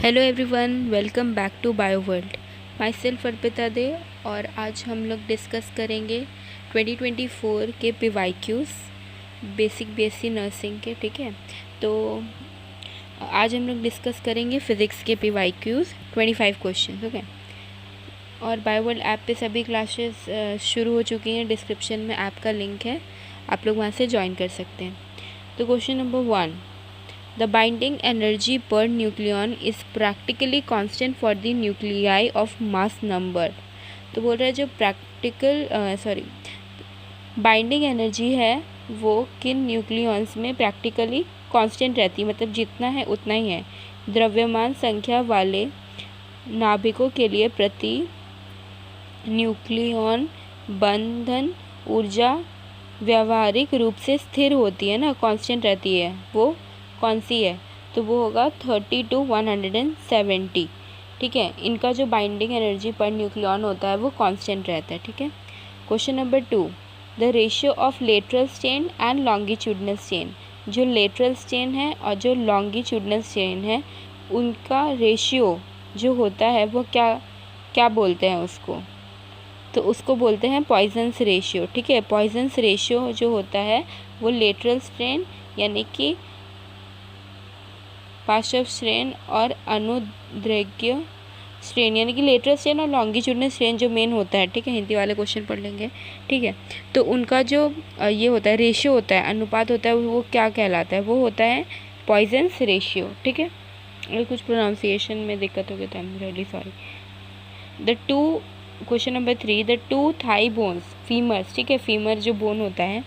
Hello everyone, welcome back to bio world. My self Arpita Dey और आज हम लोग डिस्कस करेंगे 2024 के PYQs बेसिक BSc नर्सिंग के। ठीक है, तो आज हम लोग डिस्कस करेंगे फ़िज़िक्स के PYQs 25 क्वेश्चन। ओके, और बायो वर्ल्ड ऐप पे सभी क्लासेस शुरू हो चुकी हैं। डिस्क्रिप्शन में ऐप का लिंक है, आप लोग वहाँ से ज्वाइन कर सकते हैं। तो question number 1, The binding energy per nucleon is practically constant for the nuclei of mass number। तो बोल रहा है जो बाइंडिंग एनर्जी है वो किन न्यूक्लियॉन्स में प्रैक्टिकली कांस्टेंट रहती है, मतलब जितना है उतना ही है। द्रव्यमान संख्या वाले नाभिकों के लिए प्रति न्यूक्लियॉन बंधन ऊर्जा व्यावहारिक रूप से स्थिर होती है ना, कांस्टेंट रहती है। वो कौन सी है? तो वो होगा 30 to 170। ठीक है, इनका जो बाइंडिंग एनर्जी पर न्यूक्लियॉन होता है वो कांस्टेंट रहता है। ठीक है। Question number 2, the ratio of lateral strain and longitudinal strain. जो लेटरल स्ट्रेन है और जो लॉन्गिट्यूडनल स्ट्रेन है उनका रेशियो जो होता है वो क्या बोलते हैं उसको? तो उसको बोलते हैं पॉइजन्स रेशियो। ठीक है, पॉइजन्स रेशियो जो होता है वो लेटरल स्ट्रेन यानी कि पार्श्व स्ट्रेन और अनुदैर्घ्य स्ट्रेन यानी कि लेटरल स्ट्रेन और लॉन्गिट्यूडनल स्ट्रेन जो मेन होता है। ठीक है, हिंदी वाले क्वेश्चन पढ़ लेंगे। ठीक है, तो उनका जो ये होता है रेशियो होता है, अनुपात होता है, वो क्या कहलाता है? वो होता है पॉइजन्स रेशियो। ठीक है, अगर कुछ प्रोनाउंसिएशन में दिक्कत होगी तो I am really sorry. Question number 3, the two thigh bones femurs. ठीक है, फीमर जो बोन होता है,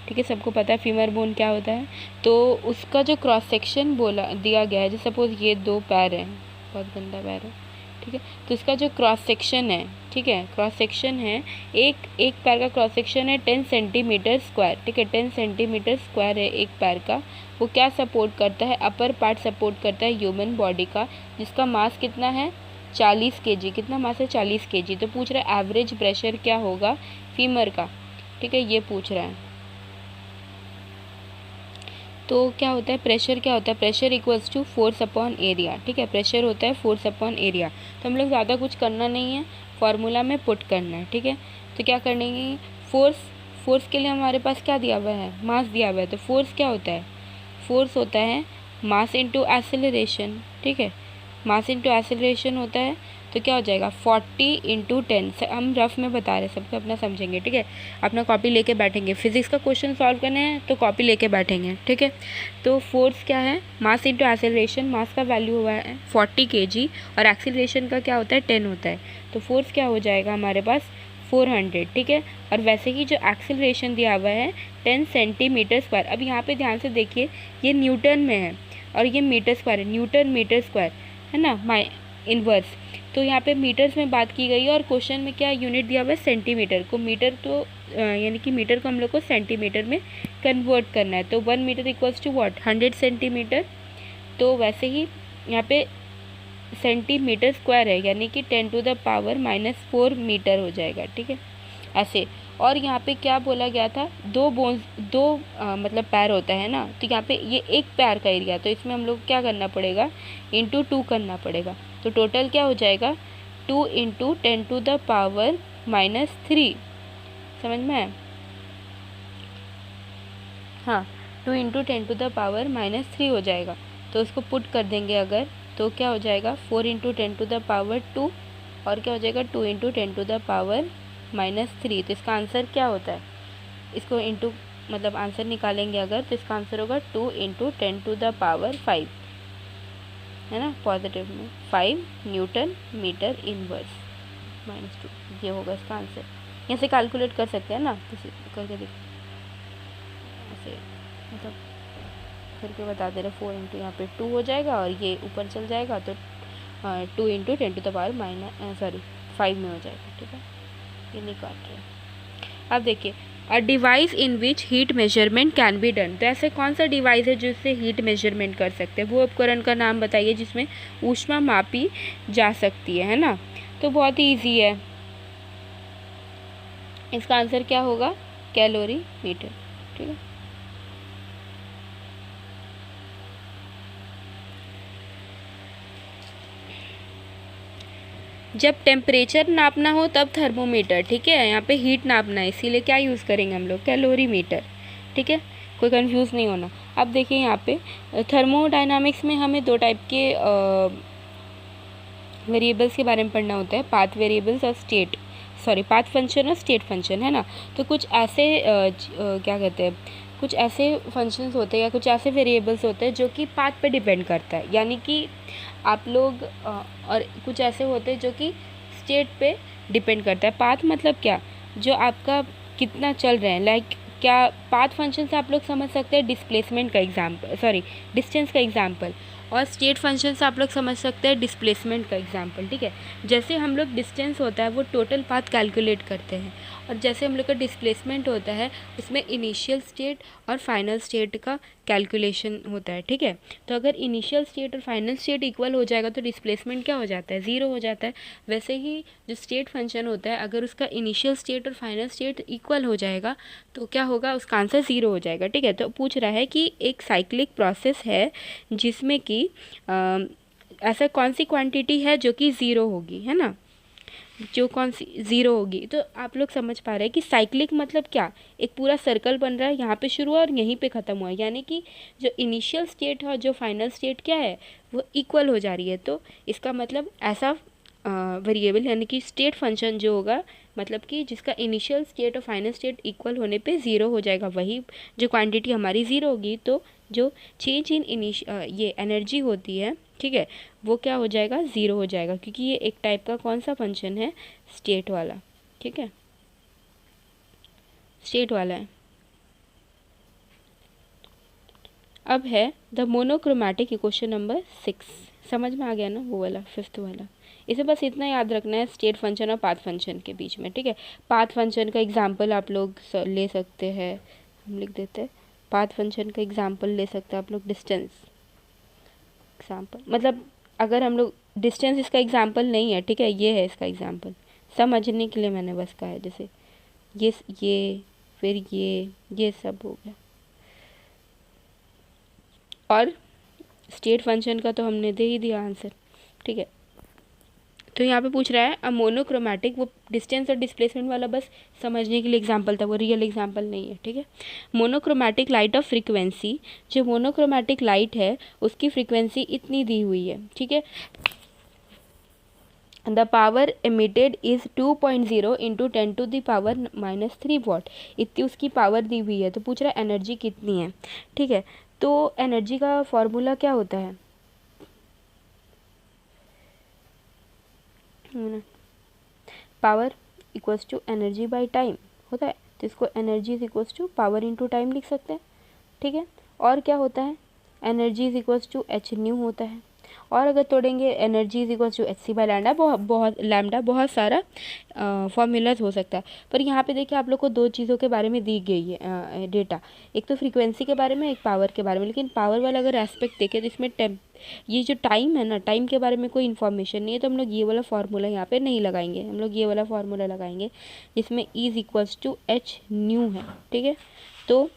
ठीक है, सबको पता है फीमर बोन क्या होता है। तो उसका जो क्रॉस सेक्शन बोला दिया गया है, जैसे सपोज ये दो पैर हैं, बहुत गंदा पैर है। ठीक है, तो इसका जो क्रॉस सेक्शन है, ठीक है, क्रॉस सेक्शन है एक पैर का क्रॉस सेक्शन है 10 सेंटीमीटर स्क्वायर। ठीक है, 10 सेंटीमीटर स्क्वायर है एक पैर का। वो क्या सपोर्ट करता है? अपर पार्ट सपोर्ट करता है ह्यूमन बॉडी का, जिसका मास कितना है? 40 kg। कितना मास है? 40 kg। तो पूछ रहा है एवरेज प्रेशर क्या होगा फीमर का। ठीक है, ये पूछ रहा है। तो क्या होता है प्रेशर? क्या होता है pressure? Equals to force upon area. ठीक है, प्रेशर होता है फोर्स अपॉन एरिया। तो हम लोग ज़्यादा कुछ करना नहीं है, फॉर्मूला में पुट करना है। ठीक है, तो क्या करने की फोर्स के लिए हमारे पास क्या दिया हुआ है? मास दिया हुआ है। तो फोर्स क्या होता है? फोर्स होता है मास इंटू एक्सेलरेशन। ठीक है, मास इंटू एक्सेलरेशन होता है। तो क्या हो जाएगा? 40 × 10। हम रफ में बता रहे हैं, सबको अपना समझेंगे। ठीक है, अपना कॉपी लेके बैठेंगे। फिजिक्स का क्वेश्चन सॉल्व करने हैं तो कॉपी लेके बैठेंगे। ठीक है, तो फोर्स क्या है? Mass into acceleration. मास का वैल्यू हुआ है 40 kg और एक्सेलरेशन का क्या होता है? 10 होता है। तो फोर्स क्या हो जाएगा हमारे पास? 400। ठीक है, और वैसे ही जो एक्सेलरेशन दिया हुआ है 10 सेंटीमीटर स्क्वायर। अब यहाँ पे ध्यान से देखिए, ये न्यूटन में है और ये मीटर स्क्वायर है। न्यूटन मीटर स्क्वायर है ना, माई इनवर्स। तो यहाँ पे मीटर्स में बात की गई है और क्वेश्चन में क्या यूनिट दिया हुआ है? सेंटीमीटर को। मीटर तो यानी कि मीटर को हम लोग को सेंटीमीटर में कन्वर्ट करना है। तो 1 metre equals to what? 100 centimetre. तो वैसे ही यहाँ पे सेंटीमीटर स्क्वायर है यानी कि 10⁻⁻⁴ मीटर हो जाएगा। ठीक है, ऐसे। और यहाँ पे क्या बोला गया था? दो मतलब पैर होता है ना, तो यहाँ पे ये एक पैर का एरिया, तो इसमें हम लोग क्या करना पड़ेगा? इंटू 2 करना पड़ेगा। तो टोटल क्या हो जाएगा? 2 × 10⁻⁻3। समझ में आया? हाँ, 2 × 10⁻⁻3 हो जाएगा। तो उसको पुट कर देंगे अगर, तो क्या हो जाएगा? 4 × 10⁻2 और क्या हो जाएगा? 2 × 10⁻3। तो इसका आंसर क्या होता है? इसको इंटू मतलब आंसर निकालेंगे अगर, तो इसका आंसर होगा 2 × 10⁵ है ना, पॉजिटिव में 5 न्यूटन मीटर इनवर्स -2। ये होगा इसका आंसर। यहाँ से कैलकुलेट कर सकते हैं ना, तो करके देख ऐसे, मतलब करके बता दे रहे। 4 × यहाँ पे 2 हो जाएगा और ये ऊपर चल जाएगा, तो 2 × 10⁻⁻5 में हो जाएगा। ठीक है, ये नहीं काट रहे। अब देखिए, a device in which heat measurement can be done. तो ऐसे कौन सा डिवाइस है जिससे हीट मेजरमेंट कर सकते हैं? वो उपकरण का नाम बताइए जिसमें ऊष्मा मापी जा सकती है ना। तो बहुत ही ईजी है, इसका आंसर क्या होगा? कैलोरीमीटर। ठीक है, जब टेम्परेचर नापना हो तब थर्मोमीटर, ठीक है, यहाँ पे हीट नापना है, इसीलिए क्या यूज़ करेंगे हम लोग, कैलोरीमीटर, ठीक है, कोई कंफ्यूज नहीं होना। अब देखिए यहाँ पे थर्मोडायनामिक्स में हमें दो टाइप के वेरिएबल्स के बारे में पढ़ना होता है, पाथ वेरिएबल्स और पाथ फंक्शन और स्टेट फंक्शन, है ना। तो कुछ ऐसे क्या कहते हैं, कुछ ऐसे फंक्शंस होते हैं या कुछ ऐसे वेरिएबल्स होते हैं जो कि पाथ पे डिपेंड करता है, यानी कि आप लोग और कुछ ऐसे होते हैं जो कि स्टेट पे डिपेंड करता है। पाथ मतलब क्या, जो आपका कितना चल रहे हैं, लाइक क्या पाथ फंक्शन से आप लोग समझ सकते हैं डिस्प्लेसमेंट का एग्जाम्पल, डिस्टेंस का एग्जाम्पल, और स्टेट फंक्शन से आप लोग समझ सकते हैं डिस्प्लेसमेंट का एग्जाम्पल, ठीक है। जैसे हम लोग डिस्टेंस होता है वो टोटल पाथ कैलकुलेट करते हैं, और जैसे हम लोग का डिस्प्लेसमेंट होता है उसमें इनिशियल स्टेट और फाइनल स्टेट का कैलकुलेशन होता है, ठीक है। तो अगर इनिशियल स्टेट और फाइनल स्टेट इक्वल हो जाएगा तो डिस्प्लेसमेंट क्या हो जाता है, ज़ीरो हो जाता है। वैसे ही जो स्टेट फंक्शन होता है, अगर उसका इनिशियल स्टेट और फाइनल स्टेट इक्वल हो जाएगा तो क्या होगा, उसका आंसर ज़ीरो हो जाएगा, ठीक है। तो पूछ रहा है कि एक साइक्लिक प्रोसेस है जिसमें कि ऐसा कौन सी क्वांटिटी है जो कि ज़ीरो होगी, है ना, जो कौन सी ज़ीरो होगी। तो आप लोग समझ पा रहे हैं कि साइक्लिक मतलब क्या, एक पूरा सर्कल बन रहा है, यहाँ पे शुरू हुआ और यहीं पे ख़त्म हुआ, यानी कि जो इनिशियल स्टेट है और जो फाइनल स्टेट क्या है वो इक्वल हो जा रही है। तो इसका मतलब ऐसा वेरिएबल यानी कि स्टेट फंक्शन जो होगा, मतलब कि जिसका इनिशियल स्टेट और फाइनल स्टेट इक्वल होने पे ज़ीरो हो जाएगा, वही जो क्वांटिटी हमारी ज़ीरो होगी। तो जो चेंज इन ये एनर्जी होती है, ठीक है, वो क्या हो जाएगा, ज़ीरो हो जाएगा, क्योंकि ये एक टाइप का कौन सा फंक्शन है, स्टेट वाला, ठीक है, स्टेट वाला है। अब है द मोनोक्रोमैटिक इक्वेशन नंबर 6, समझ में आ गया ना, वो वाला 5th वाला। इसे बस इतना याद रखना है स्टेट फंक्शन और पाथ फंक्शन के बीच में, ठीक है। पाथ फंक्शन का एग्जांपल आप लोग ले सकते हैं, हम लिख देते हैं, पाथ फंक्शन का एग्जांपल ले सकते हैं आप लोग, डिस्टेंस एग्जांपल, मतलब अगर हम लोग डिस्टेंस इसका एग्जांपल नहीं है, ठीक है, ये है इसका एग्जांपल, समझने के लिए मैंने बस कहा है। जैसे ये फिर ये सब हो गया। और स्टेट फंक्शन का तो हमने दे ही दिया आंसर, ठीक है। तो यहाँ पे पूछ रहा है अ मोनोक्रोमैटिक, वो डिस्टेंस और डिस्प्लेसमेंट वाला बस समझने के लिए एग्जांपल था, वो रियल एग्जांपल नहीं है, ठीक है। मोनोक्रोमैटिक लाइट ऑफ फ्रीक्वेंसी, जो मोनोक्रोमैटिक लाइट है उसकी फ्रीक्वेंसी इतनी दी हुई है, ठीक है। The power emitted is 2.0 into 10⁻³ what, इतनी उसकी पावर दी हुई है। तो पूछ रहा है एनर्जी कितनी है, ठीक है। तो एनर्जी का फॉर्मूला क्या होता है, power equals to energy by time होता है, तो इसको energy is equals to power into time लिख सकते हैं, ठीक है। और क्या होता है, energy is equals to H nu होता है। और अगर तोड़ेंगे energy is equals to H C by lambda, बहुत सारा फॉर्मूलाज हो सकता है। पर यहाँ पे देखिए आप लोग को दो चीज़ों के बारे में दी गई है डेटा, एक तो फ्रीक्वेंसी के बारे में, एक पावर के बारे में। लेकिन पावर वाला अगर एस्पेक्ट देखें तो इसमें ये जो टाइम है ना, टाइम के बारे में कोई इन्फॉर्मेशन नहीं है, तो हम लोग ये वाला फार्मूला यहाँ पे नहीं लगाएंगे, हम लोग ये वाला फार्मूला लगाएंगे जिसमें is equals to H nu है, ठीक है। तो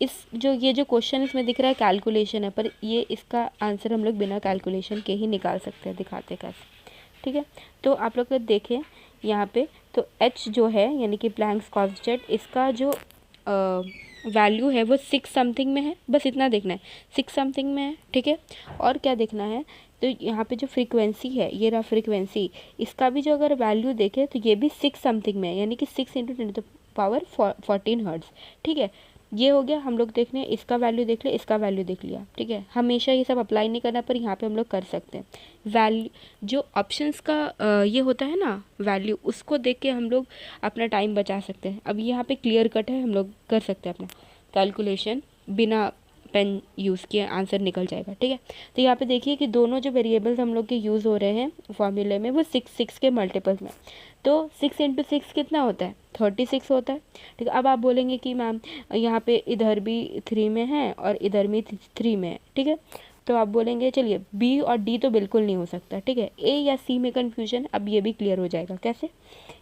ये जो क्वेश्चन इसमें दिख रहा है कैलकुलेशन है, पर ये इसका आंसर हम लोग बिना कैलकुलेशन के ही निकाल सकते हैं, दिखाते कैसे, ठीक है। तो आप लोग देखें यहाँ पे, तो h जो है यानी कि प्लैंक्स कांस्टेंट, इसका जो वैल्यू है वो 6 समथिंग में है, बस इतना देखना है, 6 समथिंग में है, ठीक है। और क्या देखना है, तो यहाँ पे जो फ्रीक्वेंसी है, ये रहा फ्रीक्वेंसी, इसका भी जो अगर वैल्यू देखें तो ये भी 6 समथिंग में है, यानी कि 6 × 10⁻14 हर्ट्ज़, ठीक है। ये हो गया, हम लोग देख लें इसका वैल्यू देख लें, इसका वैल्यू देख लिया, ठीक है। हमेशा ये सब अप्लाई नहीं करना, पर यहाँ पे हम लोग कर सकते हैं। वैल्यू जो ऑप्शंस का ये होता है ना वैल्यू, उसको देख के हम लोग अपना टाइम बचा सकते हैं। अब यहाँ पे क्लियर कट है, हम लोग कर सकते हैं अपना कैलकुलेशन, बिना पेन यूज़ किए आंसर निकल जाएगा, ठीक है। तो यहाँ पे देखिए कि दोनों जो वेरिएबल्स हम लोग के यूज़ हो रहे हैं फॉर्मूले में, वो 6 के मल्टीपल्स में। तो 6 × 6 कितना होता है, 36 होता है, ठीक है। अब आप बोलेंगे कि मैम यहाँ पे इधर भी 3 में है और इधर भी 3 में है, ठीक है। तो आप बोलेंगे चलिए बी और डी तो बिल्कुल नहीं हो सकता, ठीक है। ए या सी में कन्फ्यूजन, अब ये भी क्लियर हो जाएगा, कैसे,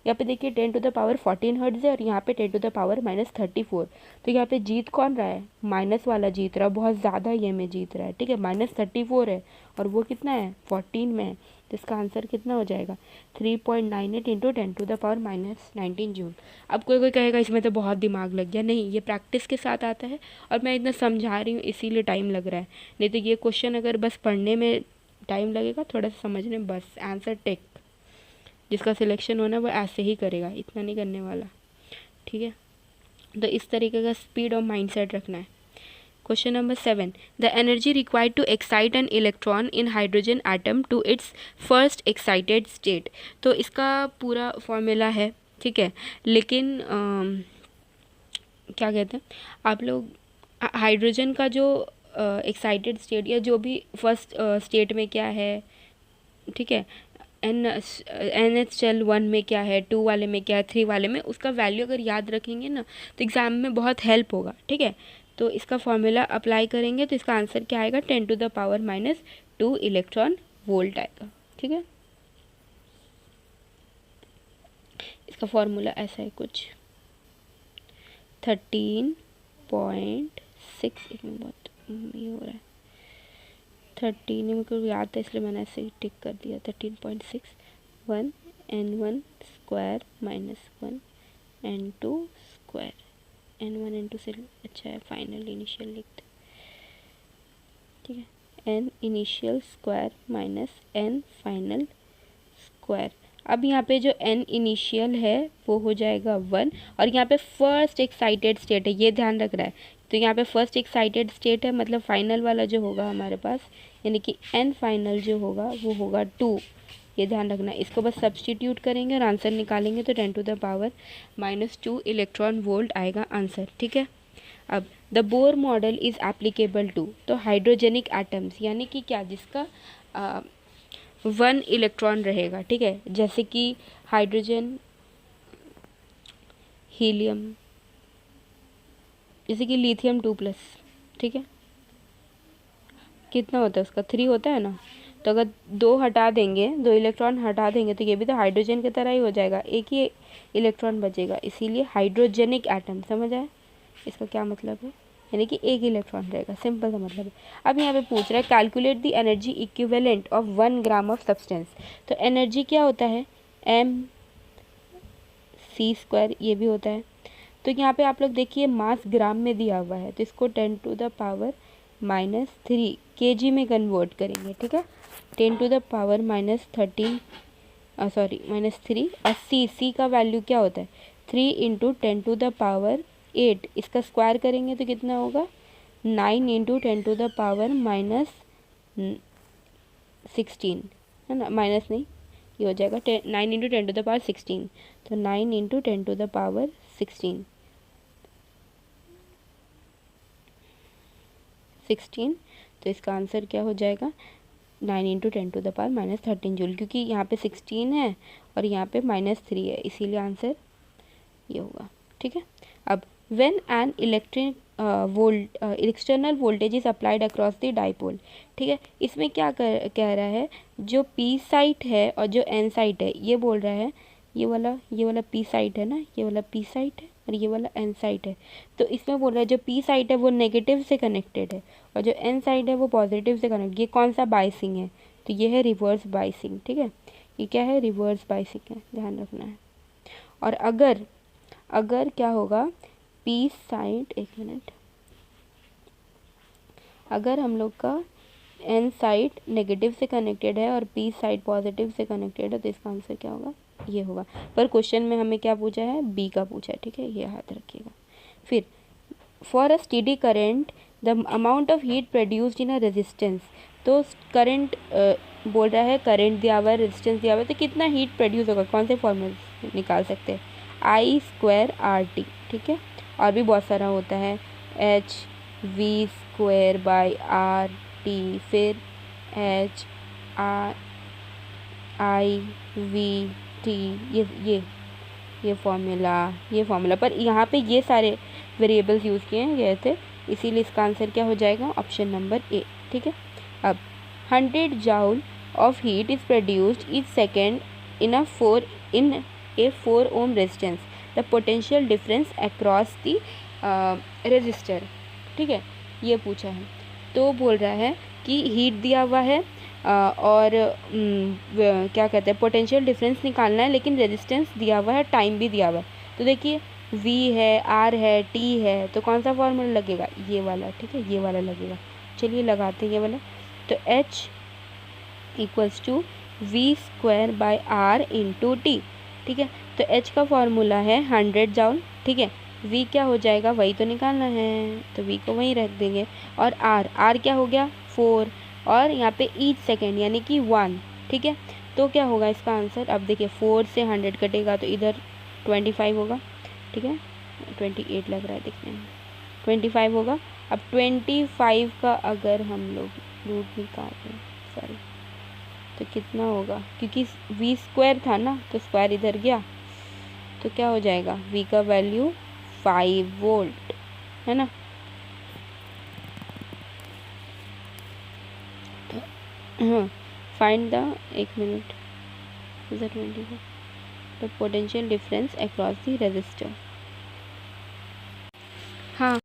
यहाँ पे देखिए 10⁻14 हर्ट्ज़ है और यहाँ पे 10⁻−34। तो यहाँ पे जीत कौन रहा है, माइनस वाला जीत रहा है, बहुत ज़्यादा ये में जीत रहा है, ठीक है। -34 है और वो कितना है 14 में है, तो इसका आंसर कितना हो जाएगा 3.98 × 10⁻−19 जूल। अब कोई कोई कहेगा इसमें तो बहुत दिमाग लग गया, नहीं, ये प्रैक्टिस के साथ आता है और मैं इतना समझा रही हूँ इसीलिए टाइम लग रहा है, नहीं तो ये क्वेश्चन अगर बस पढ़ने में टाइम लगेगा, थोड़ा सा समझने में, बस आंसर टेक जिसका सिलेक्शन होना है वो ऐसे ही करेगा, इतना नहीं करने वाला, ठीक है। तो इस तरीके का स्पीड और माइंडसेट रखना है। Question number 7, the energy required to excite an electron in hydrogen atom to its first excited state. तो इसका पूरा फॉर्मूला है, ठीक है, लेकिन क्या कहते हैं आप लोग, हाइड्रोजन का जो एक्साइटेड स्टेट या जो भी फर्स्ट स्टेट में क्या है, ठीक है, NH1 में क्या है, 2 वाले में क्या है, 3 वाले में, उसका वैल्यू अगर याद रखेंगे ना तो एग्ज़ाम में बहुत हेल्प होगा, ठीक है। तो इसका फॉर्मूला अप्लाई करेंगे तो इसका आंसर क्या आएगा 10⁻⁻2 इलेक्ट्रॉन वोल्ट आएगा, ठीक है। इसका फॉर्मूला ऐसा है कुछ 13.6, इसमें बहुत ये हो रहा है 13, मेरे को याद था इसलिए मैंने ऐसे ही टिक कर दिया, 13.6 1 N1 square -1 N2 square, N1 N2 से अच्छा है फाइनल इनिशियल लिखते, ठीक है, N initial square -N final square. अब यहाँ पे जो N इनिशियल है वो हो जाएगा 1 और यहाँ पे फर्स्ट एक्साइटेड स्टेट है, ये ध्यान रख रहा है, तो यहाँ पे फर्स्ट एक्साइटेड स्टेट है मतलब फाइनल वाला जो होगा हमारे पास, यानी कि N फाइनल जो होगा वो होगा 2, ये ध्यान रखना। इसको बस सब्स्टिट्यूट करेंगे और आंसर निकालेंगे तो 10⁻⁻2 इलेक्ट्रॉन वोल्ट आएगा आंसर, ठीक है। अब the Bohr model is applicable to, तो हाइड्रोजेनिक एटम्स यानी कि क्या, जिसका 1 इलेक्ट्रॉन रहेगा, ठीक है, जैसे कि हाइड्रोजन, हीलियम, जैसे कि लिथियम 2+, ठीक है, कितना होता है उसका 3 होता है ना, तो अगर 2 हटा देंगे, 2 इलेक्ट्रॉन हटा देंगे तो ये भी तो हाइड्रोजन की तरह ही हो जाएगा, एक ही इलेक्ट्रॉन बचेगा, इसीलिए हाइड्रोजेनिक एटम, समझ आए इसका क्या मतलब है, यानी कि एक इलेक्ट्रॉन रहेगा, सिंपल सा मतलब है। अब यहाँ पे पूछ रहा है calculate the energy equivalent of 1 gram of substance, तो एनर्जी क्या होता है mc², ये भी होता है। तो यहाँ पे आप लोग देखिए मास ग्राम में दिया हुआ है, तो इसको 10⁻³ kg में कन्वर्ट करेंगे, ठीक है, 10⁻³ -3 और c का वैल्यू क्या होता है 3 × 10⁸, इसका स्क्वायर करेंगे तो कितना होगा 9 × 10⁻16, है ना, माइनस नहीं, ये हो जाएगा 9 × 10⁻16, तो 9 × 10⁻16, तो इसका आंसर क्या हो जाएगा 9 × 10⁻13 जूल, क्योंकि यहाँ पे 16 है और यहाँ पे -3 है, इसीलिए आंसर ये होगा, ठीक है। अब when an external voltage is applied across the dipole, ठीक है, इसमें क्या कह रहा है, जो पी साइट है और जो एन साइट है, ये बोल रहा है ये वाला पी साइट है ना, ये वाला पी साइट है और ये वाला एन साइट है, तो इसमें बोल रहा है जो पी साइट है वो नेगेटिव से कनेक्टेड है और जो एन साइट है वो पॉजिटिव से कनेक्टेड, ये कौन सा बाइसिंग है, तो ये है रिवर्स बाइसिंग, ठीक है, ये क्या है रिवर्स बाइसिंग है, ध्यान रखना है। और अगर क्या होगा पी साइड, एक मिनट, अगर हम लोग का एन साइड नेगेटिव से कनेक्टेड है और पी साइड पॉजिटिव से कनेक्टेड है, तो इसका आंसर क्या होगा ये होगा, पर क्वेश्चन में हमें क्या पूछा है बी का पूछा है, ठीक है, ये याद रखिएगा। फिर for a steady current the amount of heat produced in a resistance, तो करंट बोल रहा है, करंट दिया हुआ है, रेजिस्टेंस दिया हुआ है, तो कितना हीट प्रोड्यूस होगा, कौन से फॉर्मूले निकाल सकते हैं I²RT, ठीक है, और भी बहुत सारा होता है HV²/RT, फिर HIVT, ये फार्मूला, पर यहाँ पे ये सारे वेरिएबल्स यूज़ किए गए थे, इसीलिए इसका आंसर क्या हो जाएगा ऑप्शन नंबर ए, ठीक है। अब 100 joule of heat is produced each second in a 4 ohm resistance, the potential difference across the resistor. ठीक है, ये पूछा है। तो बोल रहा है कि हीट दिया हुआ है और क्या कहते हैं पोटेंशियल डिफरेंस निकालना है, लेकिन रेजिस्टेंस दिया हुआ है, टाइम भी दिया हुआ है। तो देखिए V है, R है, T है, तो कौन सा फॉर्मूला लगेगा, ये वाला। ठीक है, ये वाला लगेगा। चलिए लगाते हैं ये वाला। तो H equals to V² by R into T. ठीक है, तो H का फॉर्मूला है 100 जूल। ठीक है, V क्या हो जाएगा, वही तो निकालना है, तो V को वहीं रख देंगे। और R क्या हो गया 4, और यहाँ पे ईच सेकेंड यानी कि 1। ठीक है, तो क्या होगा इसका आंसर, अब देखिए 4 से 100 कटेगा तो इधर 25 होगा। ठीक है, 28 लग रहा है दिखने में, 25 होगा। अब 25 का अगर हम लोग रूट निकालें, सॉरी, तो कितना होगा, क्योंकि V² था ना, तो स्क्वायर इधर गया, तो क्या हो जाएगा, V का वैल्यू 5 वोल्ट है ना। हाँ, फाइंड द, एक मिनट, is 24 the potential difference across the resistor. हाँ,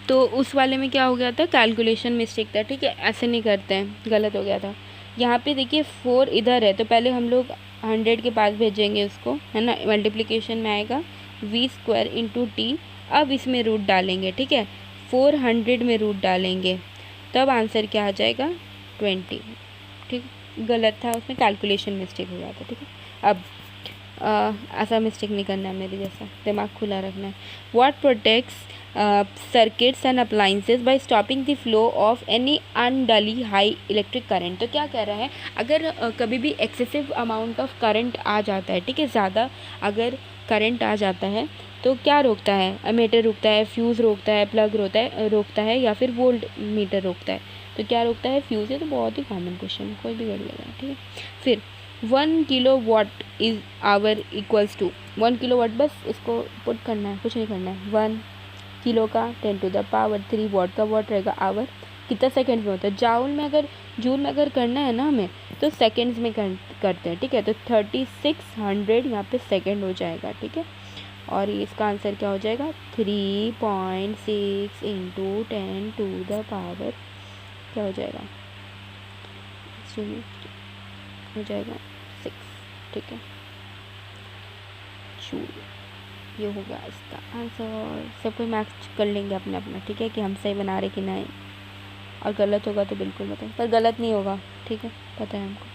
तो उस वाले में क्या हो गया था, कैलकुलेशन मिस्टेक था। ठीक है, ऐसे नहीं करते हैं, गलत हो गया था। यहाँ पे देखिए 4 इधर है, तो पहले हम लोग 100 के पास भेजेंगे उसको, है ना, मल्टीप्लिकेशन में आएगा V² इंटू टी। अब इसमें रूट डालेंगे। ठीक है, 400 में रूट डालेंगे, तब आंसर क्या आ जाएगा 20। ठीक, गलत था, उसमें कैलकुलेशन मिस्टेक हो गया था। ठीक है, अब ऐसा मिस्टेक नहीं करना है, मेरे जैसा दिमाग खुला रखना है। What protects circuits and appliances by stopping the flow of any unduly high electric current. तो क्या कह रहा है, अगर कभी भी एक्सेसिव अमाउंट ऑफ करंट आ जाता है, ठीक है, ज़्यादा अगर करंट आ जाता है, तो क्या रोकता है, एमीटर रोकता है, फ्यूज़ रोकता है, प्लग रोकता है, या फिर वोल्ट मीटर रोकता है। तो क्या रोकता है, फ्यूज़ है। तो बहुत ही कॉमन क्वेश्चन है, कोई भी कर लेगा। ठीक है, फिर 1 kilowatt is hour equals to 1 kilowatt, बस इसको पुट करना है, कुछ नहीं करना है। 1 किलो का 10⁻³ वाट का वाट रहेगा आवर, कितना सेकंड्स में होता है, जूल में अगर करना है ना हमें, तो सेकंड्स में करते हैं। ठीक है, तो 3600 यहाँ पे सेकंड हो जाएगा। ठीक है, और इसका आंसर क्या हो जाएगा, 3.6 इंटू 10⁻, क्या हो जाएगा, हो जाएगा 6। ठीक है, जूल, ये हो गया इसका आंसर। सब कोई मैक्स कर लेंगे अपना अपना। ठीक है, कि हम सही बना रहे कि नहीं, और गलत होगा तो बिल्कुल बताएं, पर गलत नहीं होगा। ठीक है, पता है हमको।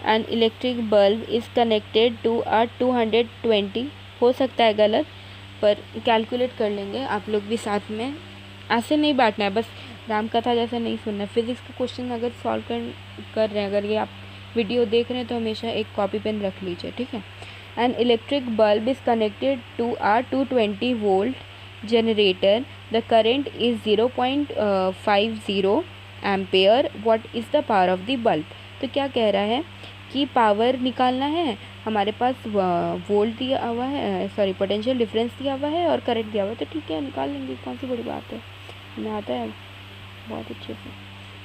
An electric bulb is connected to a 220, हो सकता है गलत, पर कैलकुलेट कर लेंगे आप लोग भी साथ में। ऐसे नहीं बांटना है, बस राम कथा जैसा नहीं सुनना। फिज़िक्स का क्वेश्चन अगर सॉल्व कर रहे हैं, अगर ये आप वीडियो देख रहे हैं, तो हमेशा एक कॉपी पेन रख लीजिए। ठीक है, an electric bulb is connected to a 220 volt generator, the current is 0.50 ampere, what is the power of the bulb. तो क्या कह रहा है कि पावर निकालना है, हमारे पास वोल्ट दिया हुआ है, सॉरी पोटेंशियल डिफरेंस दिया हुआ है और करंट दिया हुआ है, तो ठीक है निकाल लेंगे, कौन सी बड़ी बात है, हमें आता है बहुत अच्छे से।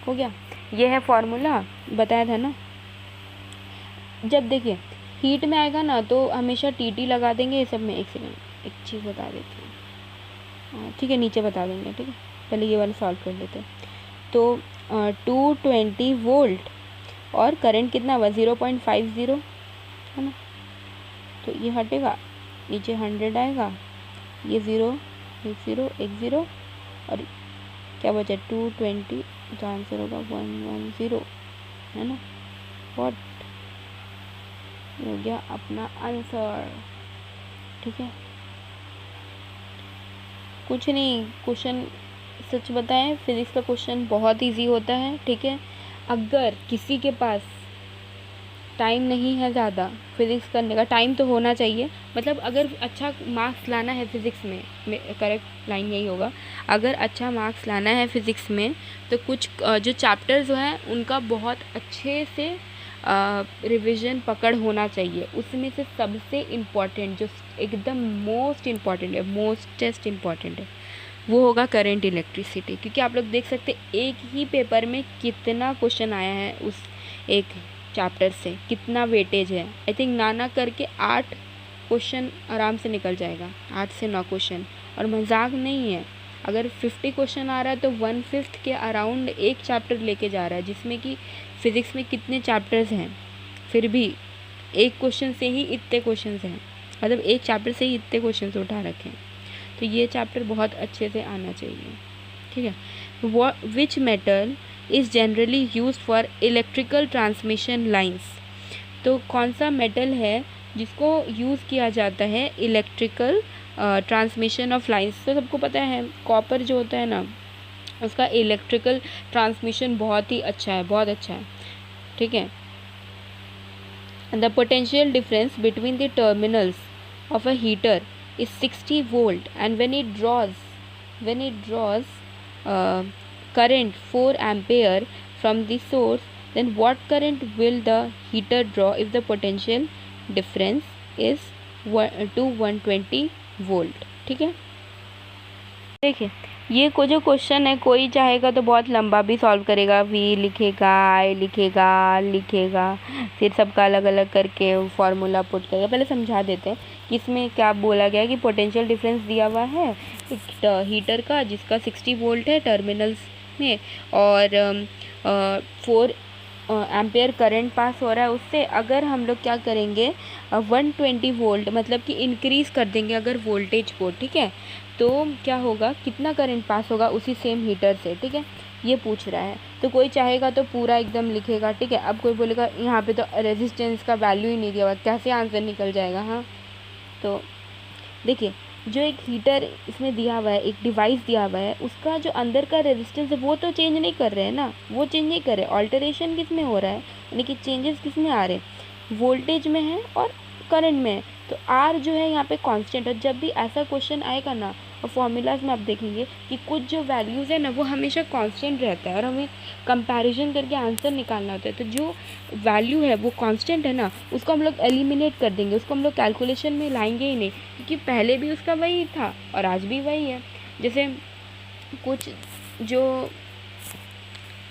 हो गया, ये है फॉर्मूला, बताया था ना। जब देखिए हीट में आएगा ना, तो हमेशा टी लगा देंगे ये सब में। एक सेकेंड, एक चीज़ बता देती हूँ। ठीक है, नीचे बता देंगे। ठीक है, पहले ये वाला सॉल्व कर लेते हैं। तो 220 वोल्ट और करंट कितना हुआ 0.50, है ना, तो ये हटेगा, नीचे 100 आएगा, ये 0 1 0 और क्या बचा 220, तो आंसर होगा 110, है ना। व्हाट हो गया अपना आंसर। ठीक है, कुछ नहीं, क्वेश्चन सच बताएं, फिज़िक्स का क्वेश्चन बहुत इजी होता है। ठीक है, अगर किसी के पास टाइम नहीं है ज़्यादा फिज़िक्स करने का, टाइम तो होना चाहिए, मतलब अगर अच्छा मार्क्स लाना है फिज़िक्स में, करेक्ट लाइन यही होगा, अगर अच्छा मार्क्स लाना है फिज़िक्स में, तो कुछ जो चैप्टर्स हैं उनका बहुत अच्छे से रिवीजन पकड़ होना चाहिए। उसमें से सबसे इम्पॉर्टेंट, जो एकदम मोस्ट इम्पॉर्टेंट है, मोस्टेस्ट इम्पॉर्टेंट है, वो होगा करंट इलेक्ट्रिसिटी। क्योंकि आप लोग देख सकते एक ही पेपर में कितना क्वेश्चन आया है उस एक चैप्टर से, कितना वेटेज है। आई थिंक नाना करके 8 क्वेश्चन आराम से निकल जाएगा, 8 से 9 क्वेश्चन। और मजाक नहीं है, अगर 50 क्वेश्चन आ रहा है तो 1/5 के अराउंड एक चैप्टर लेके जा रहा है, जिसमें कि फिज़िक्स में कितने चैप्टर्स हैं, फिर भी एक क्वेश्चन से ही इतने क्वेश्चंस हैं, मतलब एक चैप्टर से ही इतने क्वेश्चंस उठा रखे हैं। तो ये चैप्टर बहुत अच्छे से आना चाहिए, ठीक है। Which metal is generally use for electrical transmission lines. तो कौन सा मेटल है जिसको यूज़ किया जाता है इलेक्ट्रिकल ट्रांसमिशन ऑफ लाइन्स। तो सबको पता है कॉपर जो होता है ना, उसका इलेक्ट्रिकल ट्रांसमिशन बहुत ही अच्छा है, बहुत अच्छा है, ठीक है। The potential difference between the terminals of a heater is 60 volt, and when it draws current 4 ampere from the source, then what current will the heater draw if the potential difference is 120 volt, ठीक है। देखिए ये जो question है, कोई चाहेगा तो बहुत लंबा भी सॉल्व करेगा, वी लिखेगा, आई लिखेगा, फिर सबका अलग अलग करके फार्मूला पुट करेगा। पहले समझा देते हैं कि इसमें क्या बोला गया है कि पोटेंशियल डिफरेंस दिया हुआ है एक हीटर का जिसका 60 वोल्ट है टर्मिनल्स में, और 4 एम्पेयर करंट पास हो रहा है उससे। अगर हम लोग क्या करेंगे 120 वोल्ट मतलब कि इंक्रीज़ कर देंगे अगर वोल्टेज को, ठीक है, तो क्या होगा, कितना करंट पास होगा उसी सेम हीटर से, ठीक है, ये पूछ रहा है। तो कोई चाहेगा तो पूरा एकदम लिखेगा, ठीक है। अब कोई बोलेगा यहाँ पे तो रेजिस्टेंस का वैल्यू ही नहीं दिया हुआ, कैसे आंसर निकल जाएगा। हाँ, तो देखिए जो एक हीटर इसमें दिया हुआ है, एक डिवाइस दिया हुआ है, उसका जो अंदर का रेजिस्टेंस है वो तो चेंज नहीं कर रहे हैं ना, वो चेंज नहीं कर रहे, ऑल्टरेशन किस में हो रहा है, यानी कि चेंजेस किस में आ रहे हैं, वोल्टेज में है और करंट में है। तो आर जो है यहाँ पे कांस्टेंट है। जब भी ऐसा क्वेश्चन आएगा ना, और फॉर्मूलाज में आप देखेंगे कि कुछ जो वैल्यूज़ है ना वो हमेशा कांस्टेंट रहता है और हमें कंपैरिजन करके आंसर निकालना होता है। तो जो वैल्यू है वो कांस्टेंट है ना, उसको हम लोग एलिमिनेट कर देंगे, उसको हम लोग कैलकुलेशन में लाएंगे ही नहीं, क्योंकि पहले भी उसका वही था और आज भी वही है। जैसे कुछ जो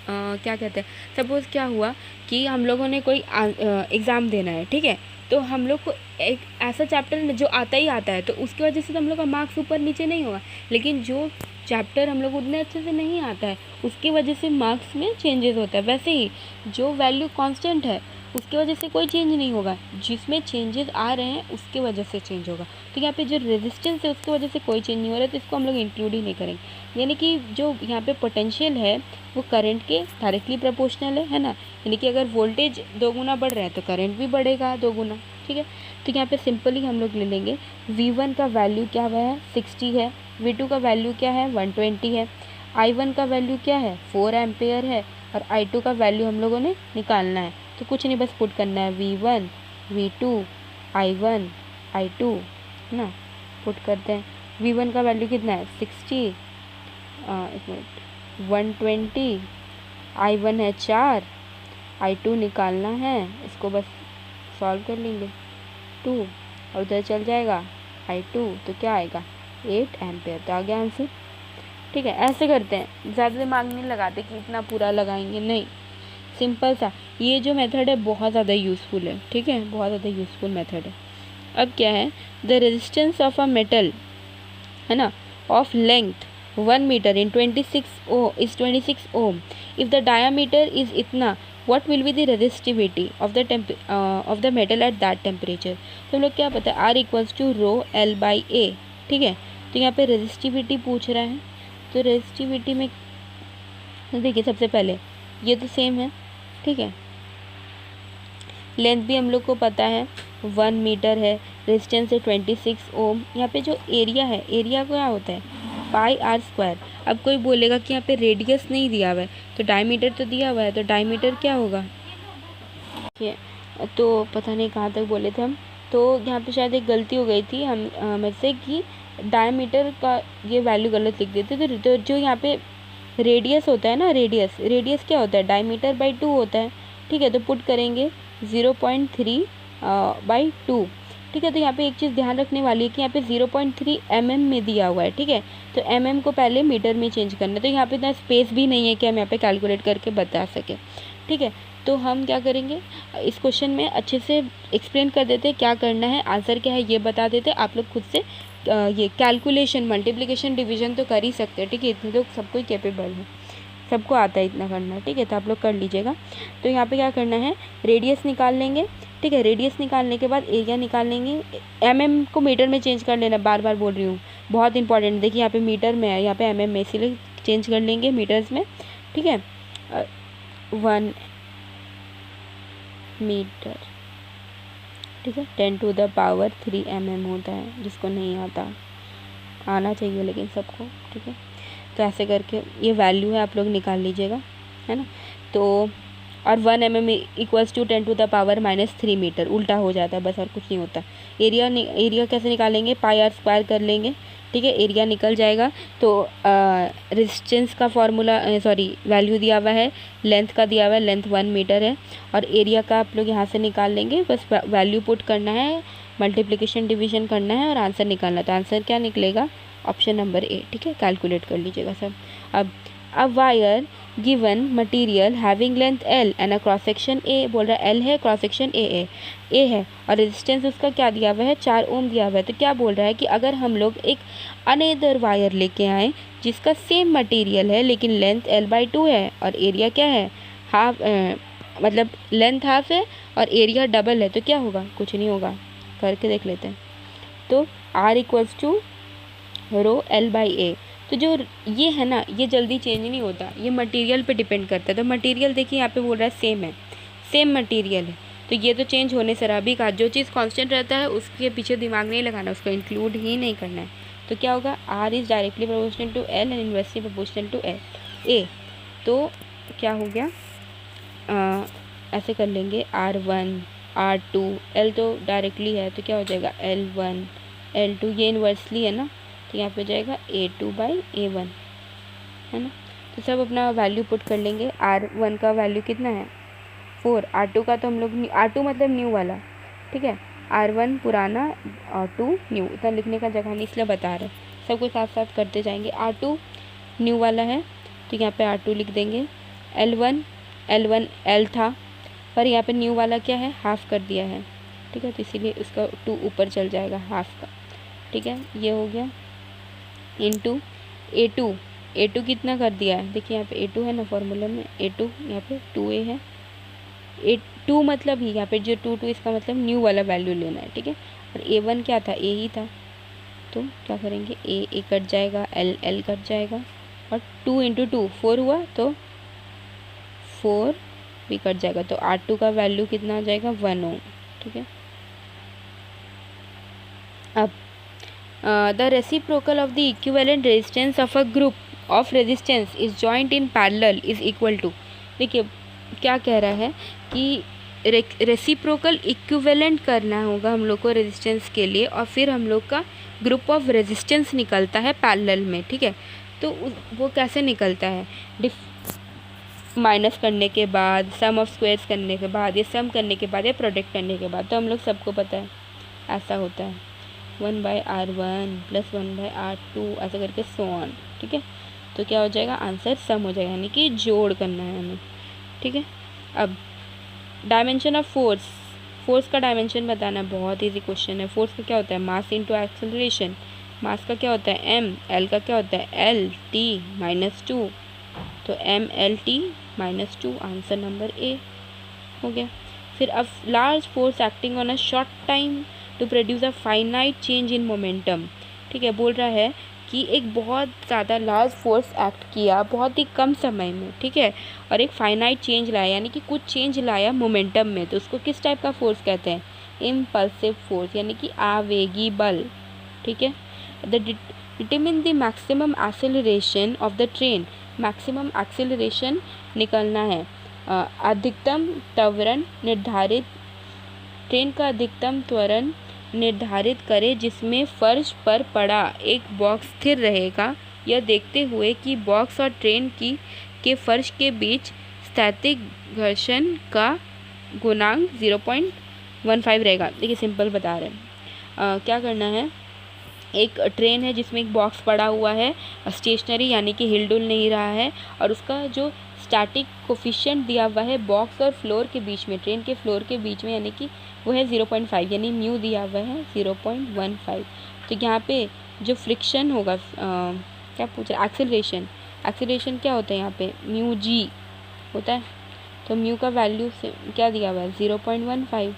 क्या कहते हैं, सपोज़ क्या हुआ कि हम लोगों ने कोई एग्ज़ाम देना है, ठीक है, तो हम लोग को एक ऐसा चैप्टर जो आता ही आता है तो उसकी वजह से तो हम लोग का मार्क्स ऊपर नीचे नहीं होगा, लेकिन जो चैप्टर हम लोग उतने अच्छे से नहीं आता है उसकी वजह से मार्क्स में चेंजेस होता है। वैसे ही जो वैल्यू कांस्टेंट है उसकी वजह से कोई चेंज नहीं होगा, जिसमें चेंजेस आ रहे हैं उसकी वजह से चेंज होगा। तो यहाँ पे जो रेजिस्टेंस है उसकी वजह से कोई चेंज नहीं हो रहा है, तो इसको हम लोग इंक्लूड ही नहीं करेंगे। यानी कि जो यहाँ पे पोटेंशियल है वो करंट के डायरेक्टली प्रोपोर्शनल है ना, यानी कि अगर वोल्टेज 2 गुना बढ़ रहा है तो करंट भी बढ़ेगा 2 गुना, ठीक है। तो यहाँ पे सिंपली हम लोग ले लेंगे V1 का वैल्यू क्या हुआ है 60 है, V2 का वैल्यू क्या है 120 है, I1 का वैल्यू क्या है 4 एम्पेयर है, और I2 का वैल्यू हम लोगों ने निकालना है। तो कुछ नहीं, बस पुट करना है V1 V2 I1 I2 ना, पुट करते हैं। V1 का वैल्यू कितना है 60, 120, I1 है 4, I2 निकालना है, इसको बस सॉल्व कर लेंगे 2 और उधर चल जाएगा I2, तो क्या आएगा 8 एम्पेयर। तो आ गया आंसर, ठीक है। ऐसे करते हैं, ज़्यादा दिमाग नहीं लगाते कि इतना पूरा लगाएंगे, नहीं, सिंपल सा। ये जो मेथड है बहुत ज़्यादा यूज़फुल है, ठीक है, बहुत ज़्यादा यूज़फुल मेथड है। अब क्या है, the resistance of a metal है ना of length 1 metre in 26 ohm, if the diameter is इतना, what will be the resistivity of the metal at that temperature। तो हम लोग क्या पता है R equals to rho L by A, ठीक है। तो यहाँ पे रेजिस्टिविटी पूछ रहा है, तो रेजिस्टिविटी में देखिए सबसे पहले ये तो सेम है, ठीक है, लेंथ भी हम लोग को पता है 1 मीटर है, रेजिस्टेंस है 26 ओम। यहाँ पे जो एरिया है, एरिया क्या होता है पाई आर स्क्वायर। अब कोई बोलेगा कि यहाँ पे रेडियस नहीं दिया हुआ है, तो डायमीटर तो दिया हुआ है, तो डायमीटर क्या होगा, ठीक है। तो पता नहीं कहाँ तक बोले थे हम, तो यहाँ पे शायद एक गलती हो गई थी हम मेरे से कि डायमीटर का ये वैल्यू गलत लिख देते। तो जो यहाँ पे रेडियस होता है ना, रेडियस क्या होता है डायमीटर बाई 2 होता है, ठीक है। तो पुट करेंगे 0.3 बाई 2, ठीक है। तो यहाँ पे एक चीज़ ध्यान रखने वाली है कि यहाँ पे 0.3 mm में दिया हुआ है, ठीक है। तो mm को पहले मीटर में चेंज करना है, तो यहाँ पे इतना स्पेस भी नहीं है कि हम यहाँ पे कैलकुलेट करके बता सकें, ठीक है। तो हम क्या करेंगे, इस क्वेश्चन में अच्छे से एक्सप्लेन कर देते क्या करना है, आंसर क्या है ये बता देते। आप लोग खुद से ये कैलकुलेशन, मल्टीप्लिकेशन, डिवीजन तो कर ही सकते हैं, ठीक है, इतने तो सबको ही कैपेबल है, सबको आता है इतना करना, ठीक है, तो आप लोग कर लीजिएगा। तो यहाँ पे क्या करना है, रेडियस निकाल लेंगे, ठीक है, रेडियस निकालने के बाद एरिया निकाल लेंगे। mm को मीटर में चेंज कर लेना, बार बार बोल रही हूँ, बहुत इंपॉर्टेंट। देखिए यहाँ पे मीटर में है, यहाँ पे mm में, इसीलिए चेंज कर लेंगे मीटर्स में, ठीक है। 1 मीटर, ठीक है, 10⁻³ mm होता है, जिसको नहीं आता, आना चाहिए लेकिन सबको, ठीक है। तो ऐसे करके ये वैल्यू है, आप लोग निकाल लीजिएगा, है ना। तो और 1 mm इक्वल्स टू 10⁻³ मीटर, उल्टा हो जाता है बस, और कुछ नहीं होता। एरिया कैसे निकालेंगे, πr² कर लेंगे, ठीक है, एरिया निकल जाएगा। तो रेजिस्टेंस का फॉर्मूला, सॉरी वैल्यू दिया हुआ है, लेंथ का दिया हुआ है, लेंथ 1 मीटर है, और एरिया का आप लोग यहाँ से निकाल लेंगे, बस वैल्यू पुट करना है, मल्टीप्लिकेशन डिवीजन करना है और आंसर निकालना है। तो आंसर क्या निकलेगा, ऑप्शन नंबर ए, ठीक है, कैलकुलेट कर लीजिएगा सब। अब wire given material having length L and a cross section A, बोल रहा है L है, क्रॉस सेक्शन A है, और रेजिस्टेंस उसका क्या दिया हुआ है, 4 ओम दिया हुआ है। तो क्या बोल रहा है कि अगर हम लोग एक अनदर वायर लेके आए जिसका सेम मटेरियल है लेकिन लेंथ L/2 है और एरिया क्या है, हाफ, मतलब लेंथ हाफ है और एरिया डबल है, तो क्या होगा, कुछ नहीं होगा, करके देख लेते हैं। तो R इक्वल्स टू ρL/A। तो जो ये है ना, ये जल्दी चेंज नहीं होता, ये मटेरियल पे डिपेंड करता है। तो मटेरियल देखिए यहाँ पे बोल रहा है सेम है, सेम मटेरियल है, तो ये तो चेंज होने से रहा। भी कहा जो चीज़ कांस्टेंट रहता है उसके पीछे दिमाग नहीं लगाना, उसको इंक्लूड ही नहीं करना है। तो क्या होगा, R is directly proportional to L and inversely proportional to A। तो क्या हो गया, ऐसे कर लेंगे, R1 R2 L तो डायरेक्टली है, तो क्या हो जाएगा L1 L2, ये इनवर्सली है ना, तो यहाँ पे जाएगा A2/A1, है ना। तो सब अपना वैल्यू पुट कर लेंगे। R1 का वैल्यू कितना है 4, R2 का तो हम लोग R2 मतलब न्यू वाला, ठीक है, R1 पुराना और 2 न्यू, इतना लिखने का जगह नहीं इसलिए बता रहे, सब कुछ साथ साथ करते जाएंगे। R2 न्यू वाला है तो यहाँ पे R2 लिख देंगे। L1 L था पर यहाँ पे न्यू वाला क्या है, हाफ कर दिया है, ठीक है, तो इसीलिए उसका 2 ऊपर चल जाएगा हाफ का, ठीक है, ये हो गया। इनटू A2 कितना कर दिया है, देखिए यहाँ पे A2 है ना फॉर्मूला में, A2 यहाँ पे 2A है, A2 मतलब ही यहाँ पे जो 2 इसका मतलब न्यू वाला वैल्यू लेना है, ठीक है। और A1 क्या था, A ही था, तो क्या करेंगे, A कट जाएगा, L कट जाएगा, और 2 × 2 4 हुआ, तो 4 भी कट जाएगा, तो R2 का वैल्यू कितना आ जाएगा 1 ओम, ठीक है। अब the reciprocal of the equivalent resistance of a group of resistance is joined in parallel is equal to, देखिए क्या कह रहा है कि रेसिप्रोकल इक्विवेलेंट करना होगा हम लोग को रेजिस्टेंस के लिए, और फिर हम लोग का ग्रुप ऑफ रेजिस्टेंस निकलता है पैरेलल में, ठीक है। तो वो कैसे निकलता है, माइनस करने के बाद, सम ऑफ स्क्वायर्स करने के बाद, या सम करने के बाद, या प्रोडक्ट करने के बाद, तो हम लोग सबको पता है ऐसा होता है 1/R1 + 1/R2 ऐसा करके सो ऑन, ठीक है। तो क्या हो जाएगा, आंसर सम हो जाएगा, यानी कि जोड़ करना है हमें, ठीक है। अब डायमेंशन ऑफ फोर्स का डायमेंशन बताना बहुत इजी क्वेश्चन है। फोर्स का क्या होता है, मास इनटू एक्सेलरेशन, मास का क्या होता है m, l का क्या होता है L/T-2, तो mLT-2, आंसर नंबर ए हो गया। फिर अब large force acting on a short time to produce a finite change in momentum, ठीक है, बोल रहा है कि एक बहुत ज़्यादा लार्ज फोर्स एक्ट किया बहुत ही कम समय में, ठीक है, और एक फाइनाइट चेंज लाया, यानी कि कुछ चेंज लाया मोमेंटम में, तो उसको किस टाइप का फोर्स कहते हैं, इम्पल्सिव फोर्स, यानी कि आवेगी बल, ठीक है। Determine the maximum acceleration of the train, maximum acceleration निकलना है, अधिकतम त्वरण निर्धारित, ट्रेन का अधिकतम त्वरण निर्धारित करें जिसमें फर्श पर पड़ा एक बॉक्स स्थिर रहेगा, यह देखते हुए कि बॉक्स और ट्रेन के फर्श के बीच स्थैतिक घर्षण का गुणांक 0.15 रहेगा। देखिए सिंपल बता रहे हैं, क्या करना है, एक ट्रेन है जिसमें एक बॉक्स पड़ा हुआ है, स्टेशनरी यानी कि हिलडुल नहीं रहा है, और उसका जो स्टैटिक कोफिशिएंट दिया हुआ है बॉक्स और फ्लोर के बीच में, ट्रेन के फ्लोर के बीच में, यानी कि वो है 0.5, यानी म्यू दिया हुआ है 0.15। तो यहाँ पे जो फ्रिक्शन होगा, क्या पूछ रहा है, एक्सेलरेशन क्या होता है यहाँ पे, म्यू जी होता है। तो म्यू का वैल्यू से क्या दिया हुआ है 0.15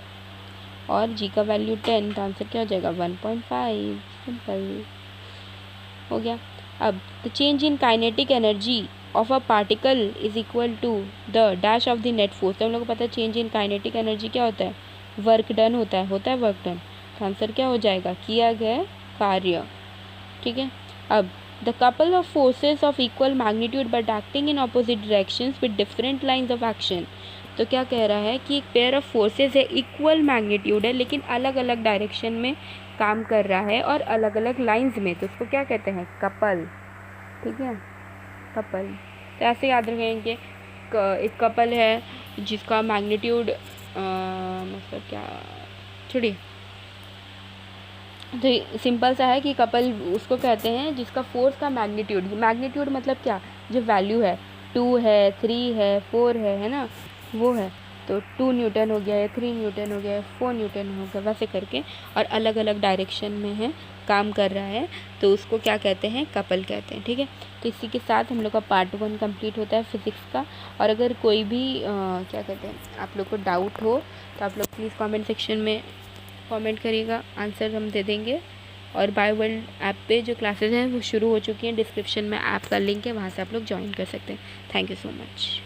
और जी का वैल्यू 10, तो आंसर क्या हो जाएगा 1.5। सिंपल हो गया। अब the change in kinetic energy of a particle is equal to the dash of the net force. तो हम लोग को पता है चेंज इन काइनेटिक एनर्जी क्या होता है, वर्क डन होता है वर्क डन। तो आंसर क्या हो जाएगा, किया गया कार्य। ठीक है। अब the couple of forces of equal magnitude but acting in opposite directions with different lines of action. तो क्या कह रहा है कि एक पेयर ऑफ फोर्सेस है, इक्वल मैग्नीट्यूड है, लेकिन अलग अलग डायरेक्शन में काम कर रहा है और अलग अलग लाइंस में, तो उसको क्या कहते हैं, कपल। ठीक है, कपल। तो ऐसे याद रखेंगे, एक कपल है जिसका मैग्नीट्यूड मतलब क्या, छोड़िए, तो सिंपल सा है कि कपल उसको कहते हैं जिसका फोर्स का मैग्नीट्यूड मतलब क्या, जो वैल्यू है 2 है, 3 है, 4 है ना, वो है। तो 2 न्यूटन हो गया है, 3 न्यूटन हो गया है, 4 न्यूटन हो गया, वैसे करके, और अलग अलग डायरेक्शन में है, काम कर रहा है, तो उसको क्या कहते हैं, कपल कहते हैं। ठीक है। तो इसी के साथ हम लोग का पार्ट 1 कंप्लीट होता है फिज़िक्स का। और अगर कोई भी क्या कहते हैं, आप लोग को डाउट हो तो आप लोग प्लीज़ कमेंट सेक्शन में कमेंट करिएगा, आंसर हम दे देंगे। और बाय वर्ल्ड ऐप पे जो क्लासेस हैं वो शुरू हो चुकी हैं, डिस्क्रिप्शन में ऐप का लिंक है, वहाँ से आप लोग ज्वाइन कर सकते हैं। Thank you so much.